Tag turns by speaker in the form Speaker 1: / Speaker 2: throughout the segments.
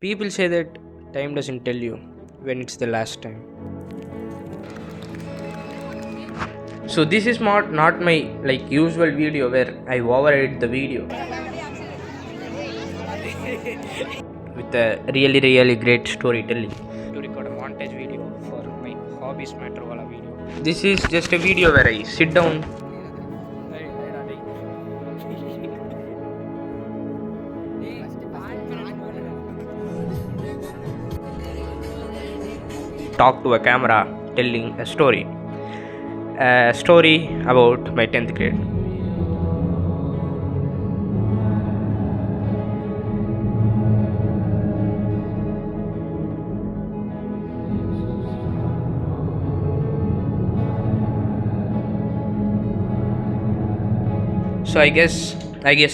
Speaker 1: People say that time doesn't tell you when it's the last time. So this is not my usual video where I override the video with a really great storytelling to record a montage video for my hobbies matter wala video. This is just a video where I sit down, talk to a camera, telling a story about my 10th grade. So I guess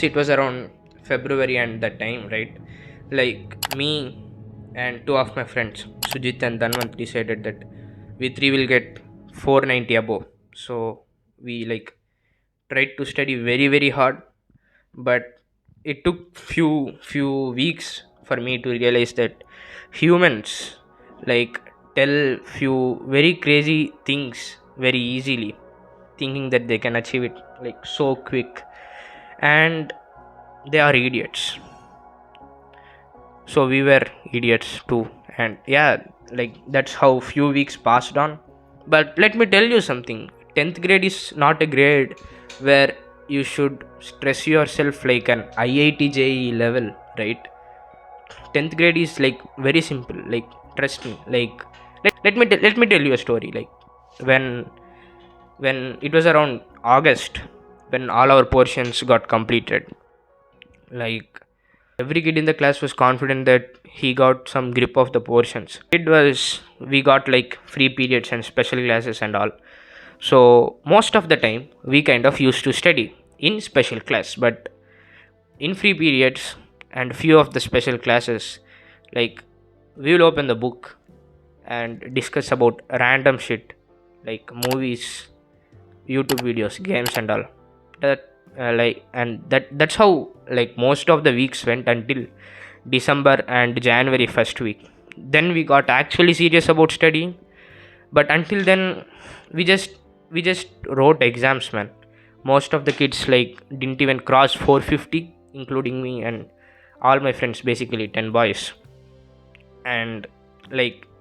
Speaker 1: it was around February and that time, right? Like me and two of my friends, Sujit and Dhanwant, decided that we three will get 490 above. So we tried to study very hard, but it took few weeks for me to realize that humans like tell few very crazy things very easily, thinking that they can achieve it so quick, and they are idiots. So we were idiots too, and yeah, that's how few weeks passed on. But let me tell you something. 10th grade is not a grade where you should stress yourself like an IIT JEE level, right? 10th grade is very simple, trust me. Let me tell you a story. When it was around August, when all our portions got completed, like every kid in the class was confident that he got some grip of the portions. It was we got free periods and special classes and all. So most of the time we kind of used to study in special class, but in free periods and few of the special classes, like we will open the book and discuss about random shit like movies, YouTube videos, games and all. That and that's how most of the weeks went until December and January first week. Then we got actually serious about studying, but until then we just wrote exams, man. Most of the kids didn't even cross 450, including me and all my friends, basically 10 boys. And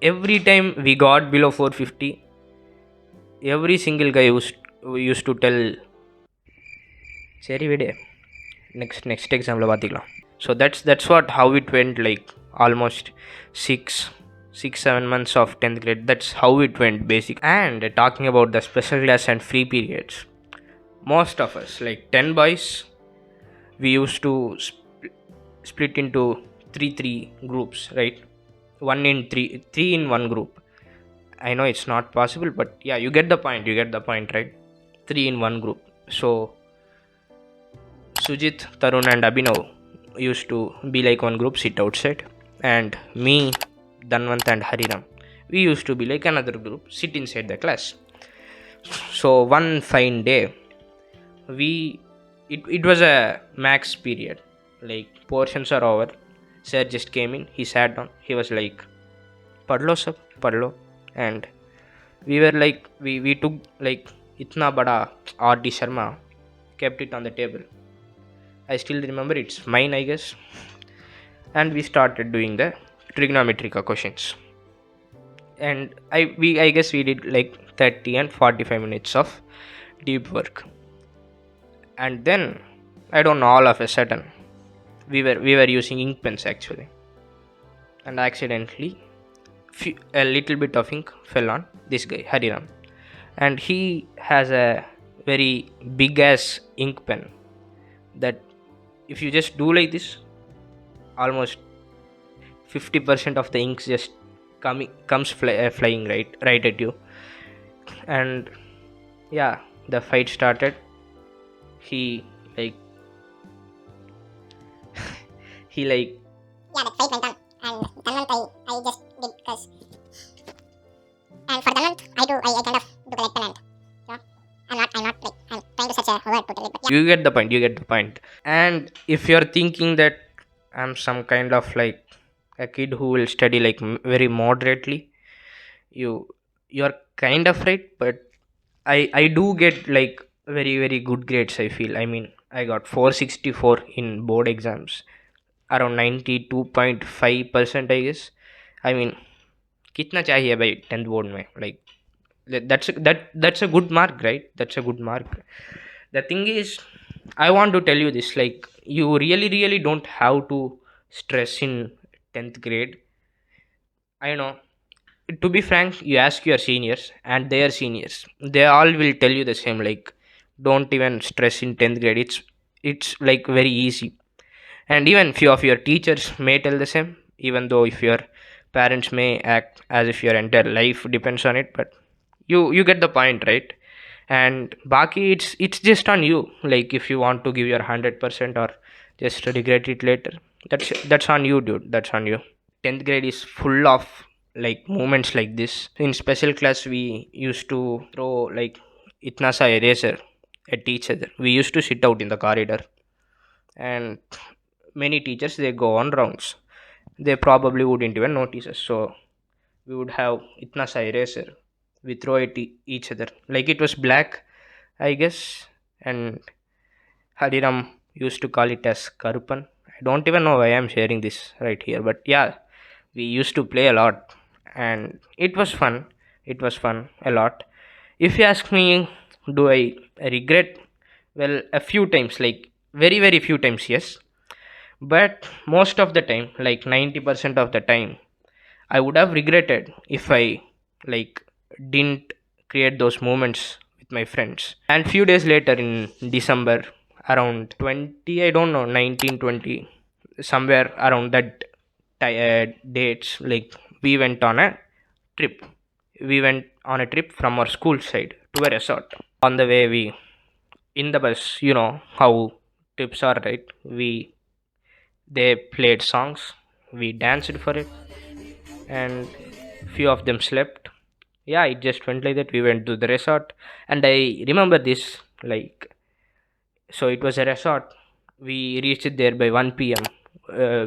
Speaker 1: every time we got below 450, every single guy used to tell, சரி விடு, next exam la பாத்துக்கலாம். So that's what how it went, almost 6-7 months of 10th grade. That's how it went basic. And talking about the special class and free periods, most of us 10 boys, we used to split into three groups, right? One in three in one group. I know it's not possible, but yeah, you get the point, right? Three in one group. So Sujit, Tarun and Abhinav used to be one group, sit outside, and me, Dhanwant and Hariram, we used to be another group, sit inside the class. So one fine day, it was a max period, portions are over. Sir just came in, he sat down, he was like, padlo sab, padlo. And we were we took itna bada R.D. Sharma, kept it on the table. I still remember, it's mine, I guess. And we started doing the trigonometric questions. And I guess we did 30 and 45 minutes of deep work. And then I don't know, all of a sudden we were using ink pens actually, and accidentally a little bit of ink fell on this guy Hariram, and he has a very big ass ink pen that if you just do like this, almost 50% of the ink just comes flying right at you. And yeah, the fight started. He he
Speaker 2: Yeah, the fight went on, and Dhanwant I just did because, and for Dhanwant I kind of do the leg pen, and you know, I'm not I'm trying to such a word to tell it, but yeah.
Speaker 1: You get the point. And if you're thinking that I'm some kind of a kid who will study like very moderately, you you're kind of right. But I do get like very very good grades, I feel. I mean, I got 464 in board exams, around 92.5%, I guess. I mean, कितना चाहिए भाई 10th board में, like that's a good mark, right? That's a good mark. The thing is, I want to tell you this, like, you really really don't have to stress in 10th grade. I know, to be frank, you ask your seniors and their seniors, they all will tell you the same, like, don't even stress in 10th grade. It's like very easy. And even few of your teachers may tell the same, even though if your parents may act as if your entire life depends on it. But you get the point, right? And baki, it's just on you, like, if you want to give your 100% or just regret it later. That's on you, dude. That's on you. 10th grade is full of like moments like this. In special class, we used to throw like itna sa eraser at each other. We used to sit out in the corridor, and many teachers, they go on rounds. They probably wouldn't even notice us. So we would have itna sa eraser. We throw it each other like it was black, I guess. And Hariram used to call it as Karupan. I don't even know why I'm sharing this right here, but yeah, we used to play a lot, and it was fun. It was fun a lot. If you ask me, do I regret? Well, a few times, like very very few times, yes. But most of the time, like 90% of the time, I would have regretted if I like didn't create those moments with my friends. And few days later in December, around 20, I don't know, 1920, somewhere around that dates, like, we went on a trip. We went on a trip from our school side to a resort. On the way, we in the bus, you know how trips are, right? They played songs, we danced for it, and few of them slept. Yeah, it just went like that. We went to the resort, and I remember this, like, so it was a resort. We reached there by 1 p.m.,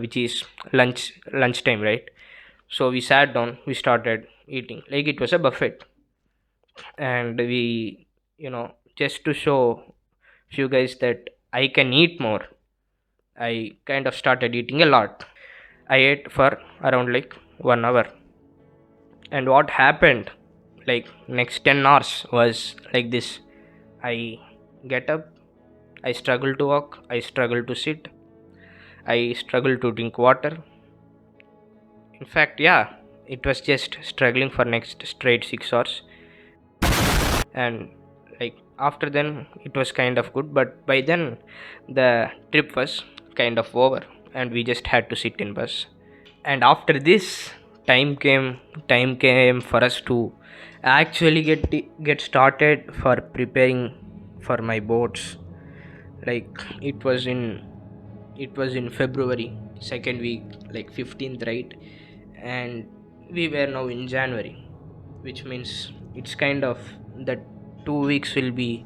Speaker 1: which is lunchtime, right? So we sat down, we started eating like it was a buffet. And we, just to show few guys that I can eat more, I kind of started eating a lot. I ate for around like 1 hour. And what happened, like, next 10 hours was like this. I get up, I struggle to walk, I struggle to sit, I struggle to drink water. In fact, yeah, it was just struggling for next straight 6 hours. And like after then it was kind of good, but by then the trip was kind of over, and we just had to sit in bus. And after this, time came for us to actually get started for preparing for my boards. Like, it was in February, second week, like 15th, right? And we were now in January, which means it's kind of that 2 weeks will be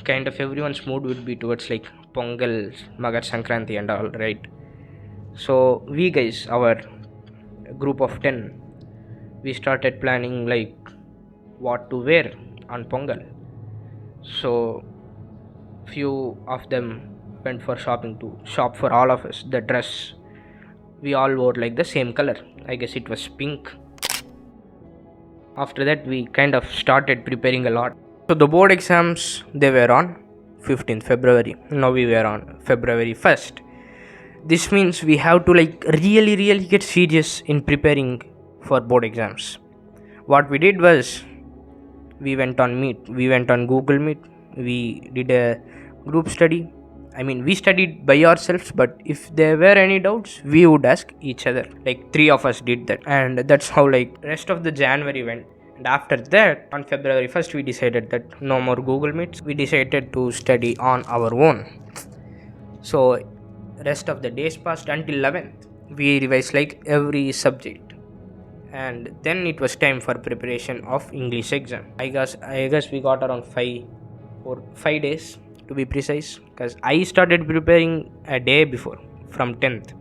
Speaker 1: kind of everyone's mood would be towards like Pongal, Magar Sankranti and all, right? So we guys, our group of 10, we started planning like what to wear on Pongal. So few of them went for shopping to shop for all of us the dress. We all wore like the same color, I guess it was pink. After that, we kind of started preparing a lot. So the board exams, they were on 15th February. Now we were on February 1st. This means we have to like really really get serious in preparing for board exams. What we did was, we went on Meet, we went on Google Meet, we did a group study. I mean, we studied by ourselves, but if there were any doubts, we would ask each other. Like, three of us did that, and that's how like rest of the January went. And after that, on February 1st, we decided that no more Google Meets. We decided to study on our own. So rest of the days passed until 11th. We revised like every subject, and then it was time for preparation of English exam. I guess we got around 5 days to be precise, because I started preparing a day before, from 10th.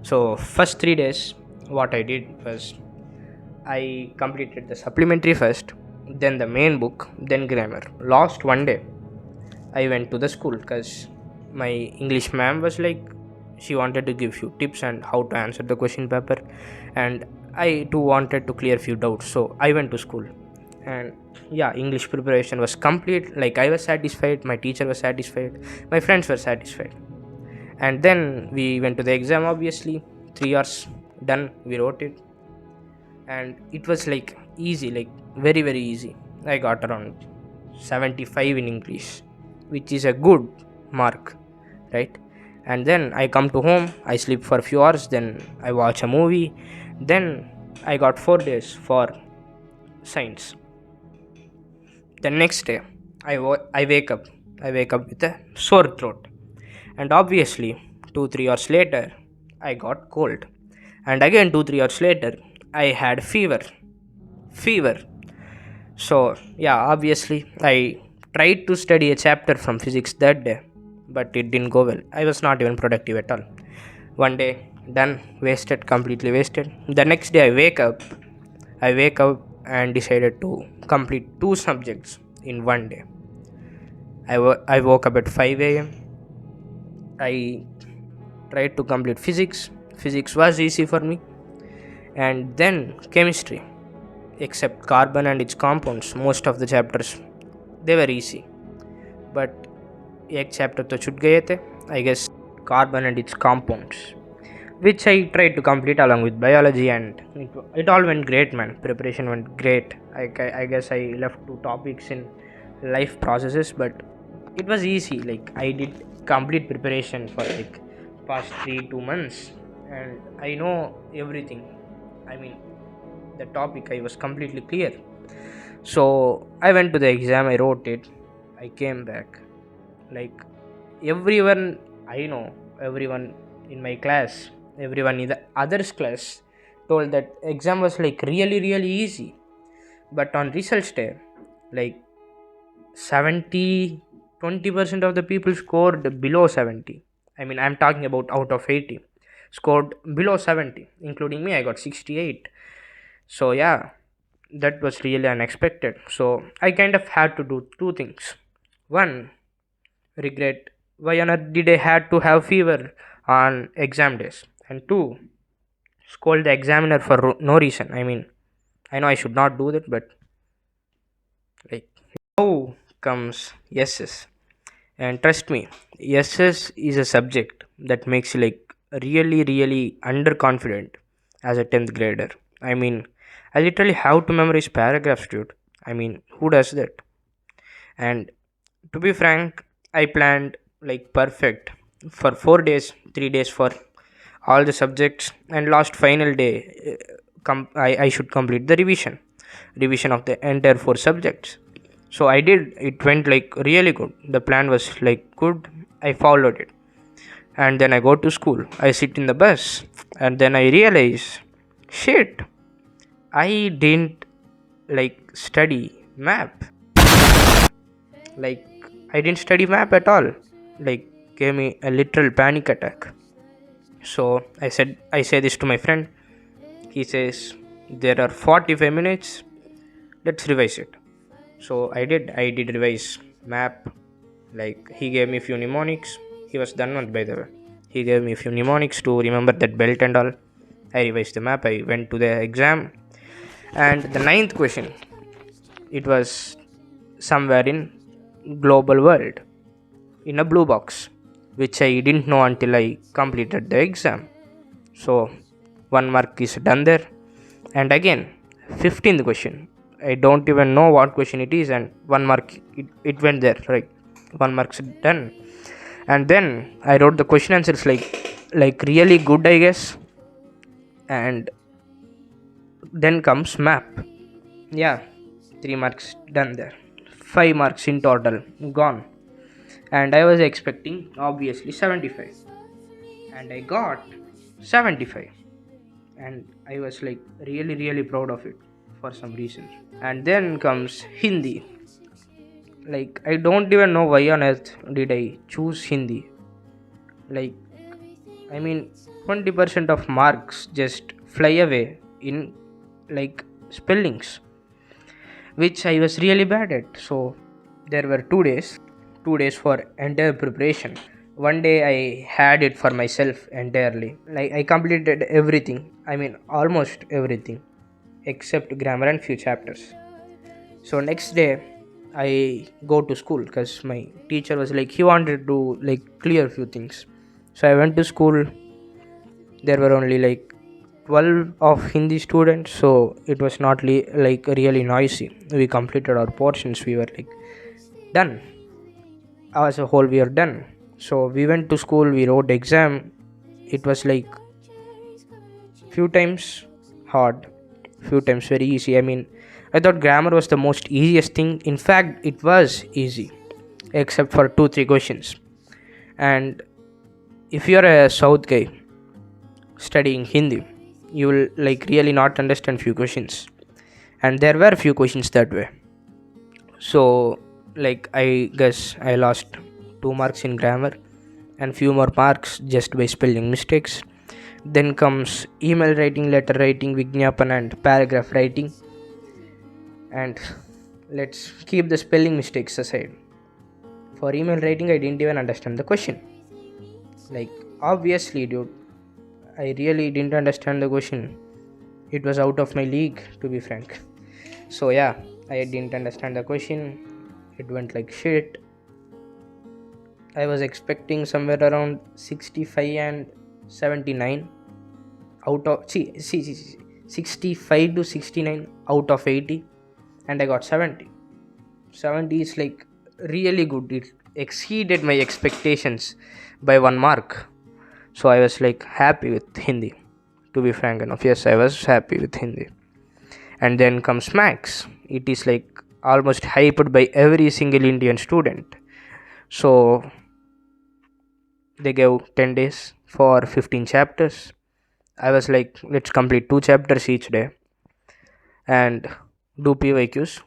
Speaker 1: So first 3 days, what I did was I completed the supplementary first, then the main book, then grammar. Last one day, I went to the school because my English ma'am was like, she wanted to give few tips and how to answer the question paper, and I too wanted to clear few doubts. So I went to school, and yeah, English preparation was complete. Like, I was satisfied, my teacher was satisfied, my friends were satisfied, and then we went to the exam. Obviously, 3 hours done. We wrote it, and it was like easy, like very very easy. I got around 75 in English, which is a good mark, right? And then I come to home, I sleep for a few hours, then I watch a movie. Then I got 4 days for science. The next day, I wake up. I wake up with a sore throat, and obviously 2 3 hours later I got cold, and again 2 3 hours later I had fever. So yeah, obviously I tried to study a chapter from physics that day, but it didn't go well. I was not even productive at all. One day done, wasted, completely wasted. The next day I wake up and decided to complete two subjects in one day. I woke up at 5 a.m. I tried to complete physics. Physics was easy for me. And then chemistry, except carbon and its compounds, most of the chapters they were easy. But एक chapter तो छूट गए थे, I guess, carbon and its compounds, which I tried to complete along with biology, and it all went great, man. Preparation went great. I guess I left two topics in life processes, but it was easy. Like, I did complete preparation for like past 2 months, and I know everything. I mean, the topic I was completely clear. So I went to the exam, I wrote it, I came back. Like, everyone I know, everyone in my class, everyone in the others class told that exam was like really really easy. But on results day, like 70 20% of the people scored below 70. I mean, I'm talking about out of 80 scored below 70, including me. I got 68. So yeah, that was really unexpected. So I kind of had to do two things. One, regret why on earth did I had to have fever on exam days, and two, scold the examiner for no reason. I mean, I know I should not do that, but like, now comes yeses. And trust me, yeses is a subject that makes you like really really underconfident as a 10th grader. I mean, I literally have to memorize paragraphs, dude. I mean, who does that? And to be frank, I planned like perfect for 4 days, 3 days for all the subjects, and last final day, I should complete the revision of the entire four subjects. So I did. It went like really good. The plan was like good. I followed it, and then I go to school. I sit in the bus, and then I realize, shit, I didn't like study map. Like, I didn't study map at all. Like, gave me a literal panic attack. So I say this to my friend. He says, there are 45 minutes. Let's revise it. So I did revise map. Like, he gave me few mnemonics. He was done one, by the way. He gave me few mnemonics to remember that belt and all. I revised the map. I went to the exam. And the ninth question, it was somewhere in global world, in a blue box, which I didn't know until I completed the exam. So 1 mark is done there. And again, 15th question, I don't even know what question it is, and 1 mark, it went there, right? 1 mark's done. And then I wrote the question answers like really good, I guess. And then comes map. Yeah, 3 marks done there. 5 marks in total gone. And I was expecting obviously 75, and I got 75, and I was like really really proud of it for some reason. And then comes Hindi. Like, I don't even know why on earth did I choose Hindi. Like, I mean, 20% of marks just fly away in like spellings, which I was really bad at. So there were 2 days for entire preparation. One day I had it for myself entirely. Like I completed everything. I mean almost everything except grammar and few chapters. So next day I go to school because my teacher was like he wanted to like clear few things. So I went to school. There were only like 12 of Hindi students, so it was not like really noisy. We completed our portions. We were like done. As a whole, we are done. So we went to school. We wrote exam. It was like few times hard, few times very easy. I mean, I thought grammar was the most easiest thing. In fact, it was easy, except for 2-3 questions. And if you're a South guy studying Hindi, you will like really not understand few questions, and there were few questions that way. So like I guess I lost 2 marks in grammar and few more marks just by spelling mistakes. Then comes email writing, letter writing, vignapan and paragraph writing. And let's keep the spelling mistakes aside. For email writing I didn't even understand the question. Like obviously dude, I really didn't understand the question. It was out of my league, to be frank. So yeah, I didn't understand the question. It went like shit. I was expecting somewhere around 65 and 79 out of 65 to 69 out of 80, and I got 70. 70 is like really good. It exceeded my expectations by 1 mark. So I was like happy with Hindi, to be frank enough. Yes, I was happy with Hindi. And then comes Max. It is like almost hyped by every single Indian student. So they gave 10 days for 15 chapters. I was like, let's complete 2 chapters each day and do PYQs.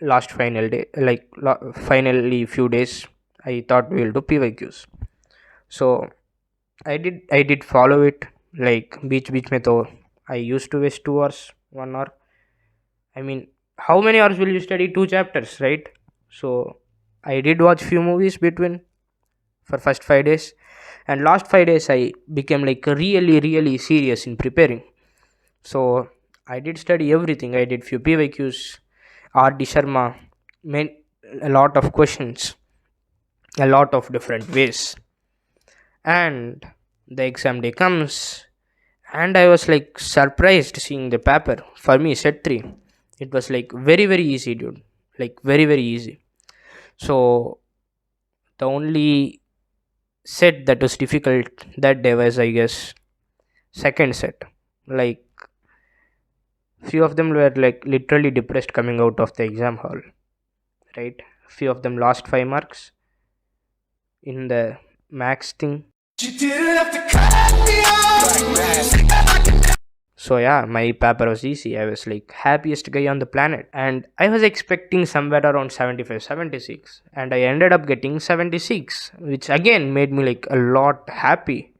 Speaker 1: Last final day, like finally few days, I thought we will do PYQs. So I did follow it. Like beach mein to I used to waste 2 hours, 1 hour. I mean, how many hours will you study 2 chapters, right? So I did watch few movies between for first 5 days, and last 5 days I became like really serious in preparing. So I did study everything. I did few PYQs, R.D. Sharma, made a lot of questions, a lot of different ways. And the exam day comes, and I was like surprised seeing the paper. For me, set 3, it was like very easy, dude. Like very easy. So the only set that was difficult that day was, I guess, second set. Like few of them were like literally depressed coming out of the exam hall, right? Few of them lost 5 marks in the max thing. So yeah, my paper was easy. I was like happiest guy on the planet, and I was expecting somewhere around 75 76, and I ended up getting 76, which again made me like a lot happy.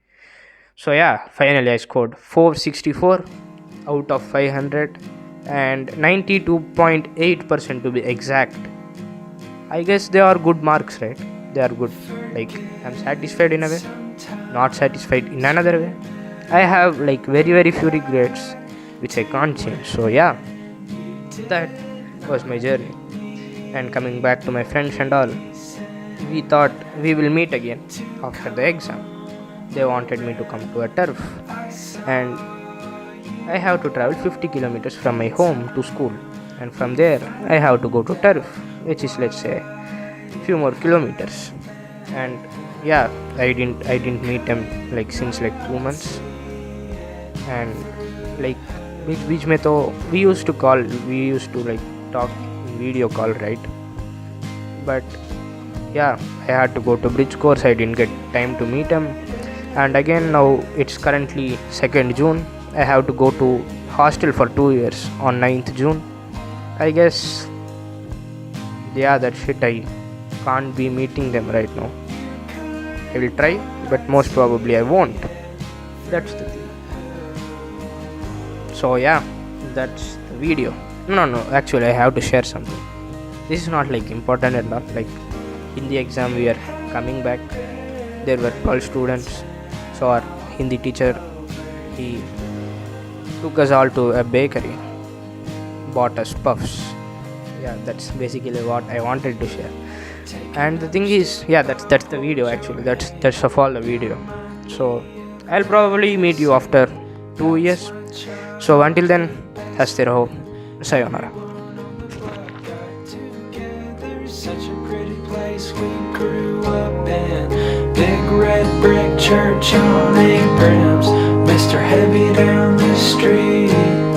Speaker 1: So yeah, finally I scored 464 out of 500 and 92.8% to be exact. I guess they are good marks, right? They are good. Like I'm satisfied in a way, not satisfied in another way. I have like very few regrets which I can't change. So yeah, that was my journey. And coming back to my friends and all, we thought we will meet again after the exam. They wanted me to come to a turf, and I have to travel 50 kilometers from my home to school, and from there I have to go to turf, which is, let's say, few more kilometers. And yeah, I didn't meet them like since like 2 months. And like beach mein to we used to like talk in video call, right? But yeah, I had to go to bridge course. I didn't get time to meet him. And again, now it's currently 2nd June. I have to go to hostel for 2 years on 9th June. I guess, yeah, that shit, I can't be meeting them right now. I will try, but most probably I won't. That's the thing. So yeah, that's the video. No, actually I have to share something. This is not like important and not like in the exam we are coming back. There were 12 students. So our Hindi teacher, he took us all to a bakery, bought us puffs. Yeah, that's basically what I wanted to share. And the thing is, yeah, that's the video actually. That's of all the video. So I'll probably meet you after 2 years. So until then, haste raho. Sayonara.
Speaker 3: Such a pretty place we grew up in. Big red brick church on Abrams. Mr. Heavy down the street.